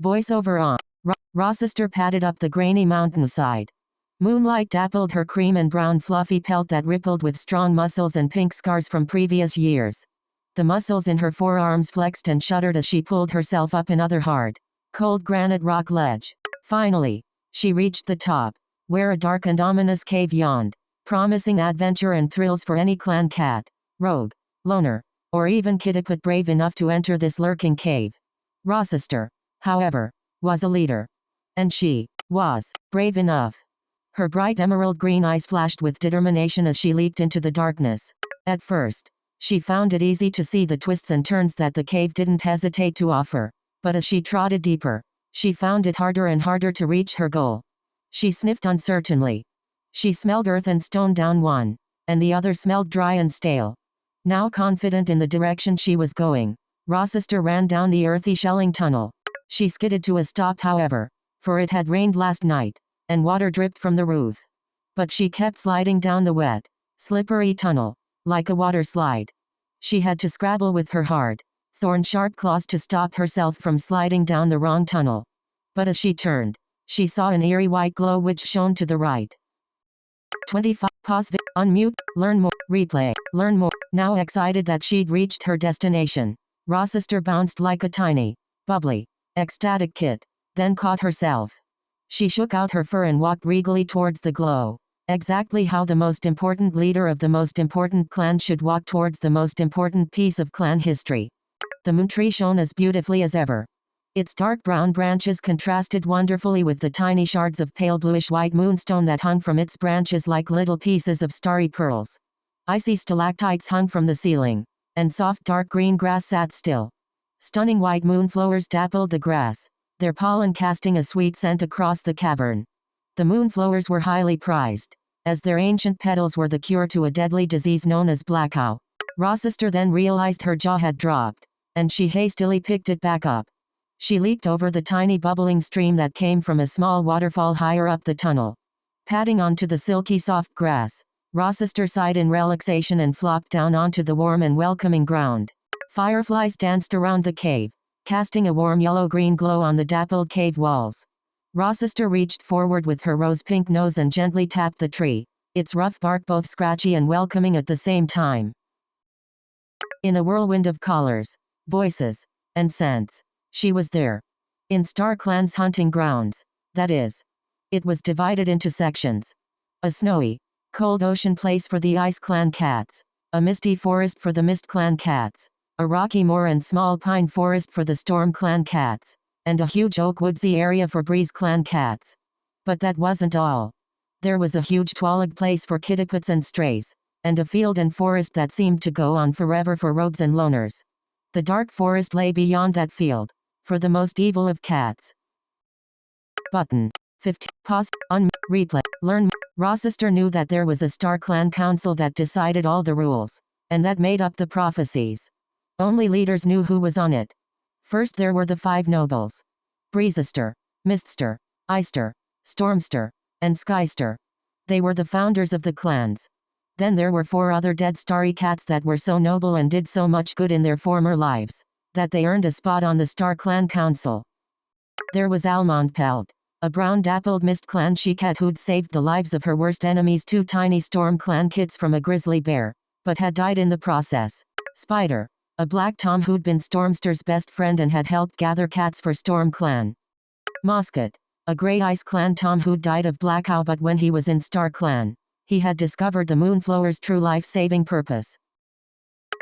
Voiceover on. Rochester padded up the grainy mountainside. Moonlight dappled her cream and brown fluffy pelt that rippled with strong muscles and pink scars from previous years. The muscles in her forearms flexed and shuddered as she pulled herself up another hard, cold granite rock ledge. Finally, she reached the top, where a dark and ominous cave yawned, promising adventure and thrills for any clan cat, rogue, loner, or even kiddiput brave enough to enter this lurking cave. Rochester, however, was a leader. And she was brave enough. Her bright emerald green eyes flashed with determination as she leaped into the darkness. At first, she found it easy to see the twists and turns that the cave didn't hesitate to offer. But as she trotted deeper, she found it harder and harder to reach her goal. She sniffed uncertainly. She smelled earth and stone down one, and the other smelled dry and stale. Now confident in the direction she was going, Rochester ran down the earthy shelling tunnel. She skidded to a stop however, for it had rained last night, and water dripped from the roof. But she kept sliding down the wet, slippery tunnel, like a water slide. She had to scrabble with her hard, thorn-sharp claws to stop herself from sliding down the wrong tunnel. But as she turned, she saw an eerie white glow which shone to the right. 25. Pause. Unmute. Learn more. Replay. Learn more. Now excited that she'd reached her destination, Rochester bounced like a tiny, bubbly, ecstatic kit, then caught herself. She shook out her fur and walked regally towards the glow, exactly how the most important leader of the most important clan should walk towards the most important piece of clan history. The moon tree shone as beautifully as ever. Its dark brown branches contrasted wonderfully with the tiny shards of pale bluish-white moonstone that hung from its branches like little pieces of starry pearls. Icy stalactites hung from the ceiling, and soft dark green grass sat still. Stunning white moonflowers dappled the grass, their pollen casting a sweet scent across the cavern. The moonflowers were highly prized, as their ancient petals were the cure to a deadly disease known as blackout. Rochester then realized her jaw had dropped, and she hastily picked it back up. She leaped over the tiny bubbling stream that came from a small waterfall higher up the tunnel. Padding onto the silky soft grass, Rochester sighed in relaxation and flopped down onto the warm and welcoming ground. Fireflies danced around the cave, casting a warm yellow-green glow on the dappled cave walls. Rochester reached forward with her rose-pink nose and gently tapped the tree, its rough bark both scratchy and welcoming at the same time. In a whirlwind of colors, voices, and scents, she was there. In Star Clan's hunting grounds, that is. It was divided into sections. A snowy, cold ocean place for the Ice Clan cats, a misty forest for the Mist Clan cats, a rocky moor and small pine forest for the Storm Clan cats, and a huge oak woodsy area for Breeze Clan cats. But that wasn't all. There was a huge Twalug place for kittiputs and strays, and a field and forest that seemed to go on forever for rogues and loners. The dark forest lay beyond that field, for the most evil of cats. Button. 15. Pause. Replay. Learn. Rochester knew that there was a Star Clan council that decided all the rules, and that made up the prophecies. Only leaders knew who was on it. First there were the 5 nobles. Breezester, Mistster, Icester, Stormster, and Skyster. They were the founders of the clans. Then there were 4 other dead starry cats that were so noble and did so much good in their former lives, that they earned a spot on the Star Clan Council. There was Almondpelt, a brown dappled Mist Clan she-cat who'd saved the lives of her worst enemies 2 tiny Storm Clan kids from a grizzly bear, but had died in the process. Spider, a black Tom who'd been Stormster's best friend and had helped gather cats for Storm Clan. Mosket, a gray Ice Clan Tom who'd died of blackout but when he was in Star Clan, he had discovered the Moonflower's true life-saving purpose.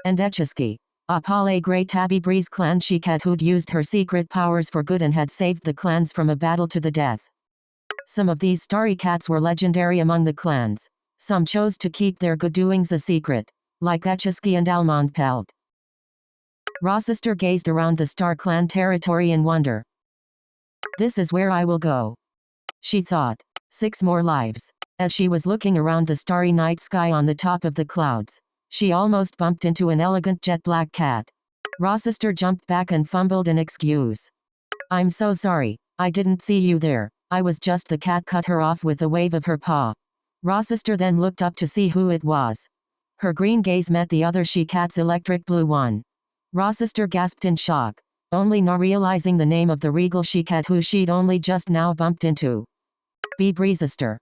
And Etchiski, a Pale Grey Tabby Breeze Clan she-cat who'd used her secret powers for good and had saved the clans from a battle to the death. Some of these starry cats were legendary among the clans. Some chose to keep their good doings a secret, like Etchiski and Almondpelt. Rochester gazed around the Star Clan territory in wonder. This is where I will go, she thought. 6 more lives. As she was looking around the starry night sky on the top of the clouds, she almost bumped into an elegant jet-black cat. Rochester jumped back and fumbled an excuse. I'm so sorry, I didn't see you there. I was just. The cat cut her off with a wave of her paw. Rochester then looked up to see who it was. Her green gaze met the other she-cat's electric blue one. Rochester gasped in shock. only now realizing the name of the regal she-cat who she'd only just now bumped into. Be Breezester.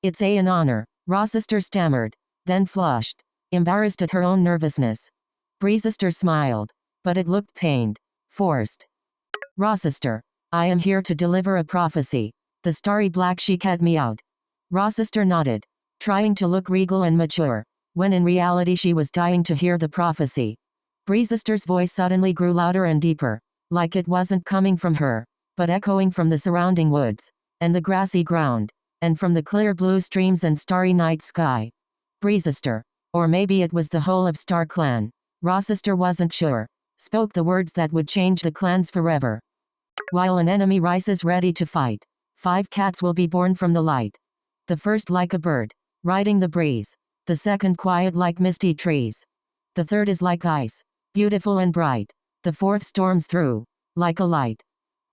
It's an honor, Rochester stammered, then flushed, embarrassed at her own nervousness. Breezester smiled, but it looked pained, forced. Rochester, I am here to deliver a prophecy. The starry black she-cat meowed. Rochester nodded, trying to look regal and mature, when in reality she was dying to hear the prophecy. Breezester's voice suddenly grew louder and deeper, like it wasn't coming from her, but echoing from the surrounding woods, and the grassy ground, and from the clear blue streams and starry night sky. Breezester, or maybe it was the whole of Star Clan, Rochester wasn't sure, spoke the words that would change the clans forever. While an enemy rises ready to fight, 5 cats will be born from the light. The first like a bird, riding the breeze. The second quiet like misty trees. The third is like ice, beautiful and bright. The fourth storms through, like a light.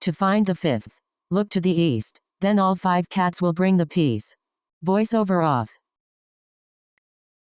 To find the fifth, look to the east, then all 5 cats will bring the peace. Voiceover off.